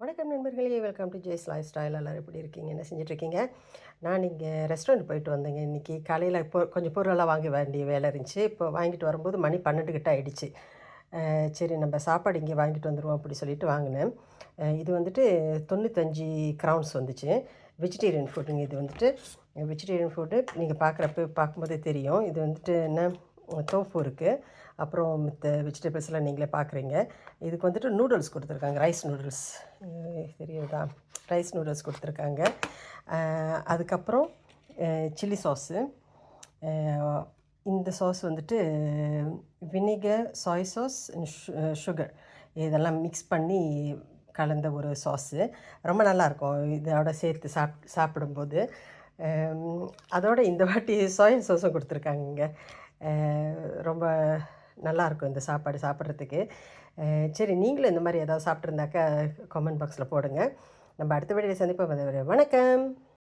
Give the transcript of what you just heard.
வணக்கம் நண்பர்களே, welcome to ஜேஸ் life style. எல்லோரும் எப்படி இருக்கீங்க? என்ன செஞ்சிட்ருக்கீங்க? நான் இங்கே ரெஸ்டாரண்ட் போயிட்டு வந்தேங்க. இன்றைக்கி காலையில் கொஞ்சம் பொருளெல்லாம் வாங்க வேண்டிய வேலை இருந்துச்சு. இப்போ வாங்கிட்டு வரும்போது மணி 12 கிட்ட ஆயிடுச்சு. சரி நம்ம சாப்பாடு இங்கே வாங்கிட்டு வந்துடுவோம் அப்படி சொல்லிட்டு வாங்கினேன். இது வந்துட்டு 95 கிரவுன்ஸ் வந்துச்சு. வெஜிடேரியன் ஃபுட்டுங்க. இது வந்துட்டு வெஜிடேரியன் ஃபுட்டு நீங்கள் பார்க்கும்போதே தெரியும். இது வந்துட்டு என்ன டோஃபு இருக்குது. அப்புறம் மித்த வெஜிடபிள்ஸ்லாம் நீங்களே பார்க்குறீங்க. இதுக்கு வந்துட்டு நூடுல்ஸ் கொடுத்துருக்காங்க. ரைஸ் நூடுல்ஸ் தெரியுதா? ரைஸ் நூடுல்ஸ் கொடுத்துருக்காங்க. அதுக்கப்புறம் சில்லி சாஸு. இந்த சாஸ் வந்துட்டு வினிகர், சாய் சாஸ், சுகர் இதெல்லாம் மிக்ஸ் பண்ணி கலந்த ஒரு சாஸு. ரொம்ப நல்லாயிருக்கும் இதோட சேர்த்து சாப்பிடும்போது. அதோடு இந்த வாட்டி சோயா சாஸும் கொடுத்துருக்காங்கங்க. ரொம்ப நல்லாயிருக்கும் இந்த சாப்பாடு சாப்பிட்றதுக்கு. சரி, நீங்களும் இந்த மாதிரி ஏதாவது சாப்பிட்ருந்தாக்கா கமெண்ட் பாக்ஸில் போடுங்க. நம்ம அடுத்த வீடியோவில் சந்திப்போம். வணக்கம்.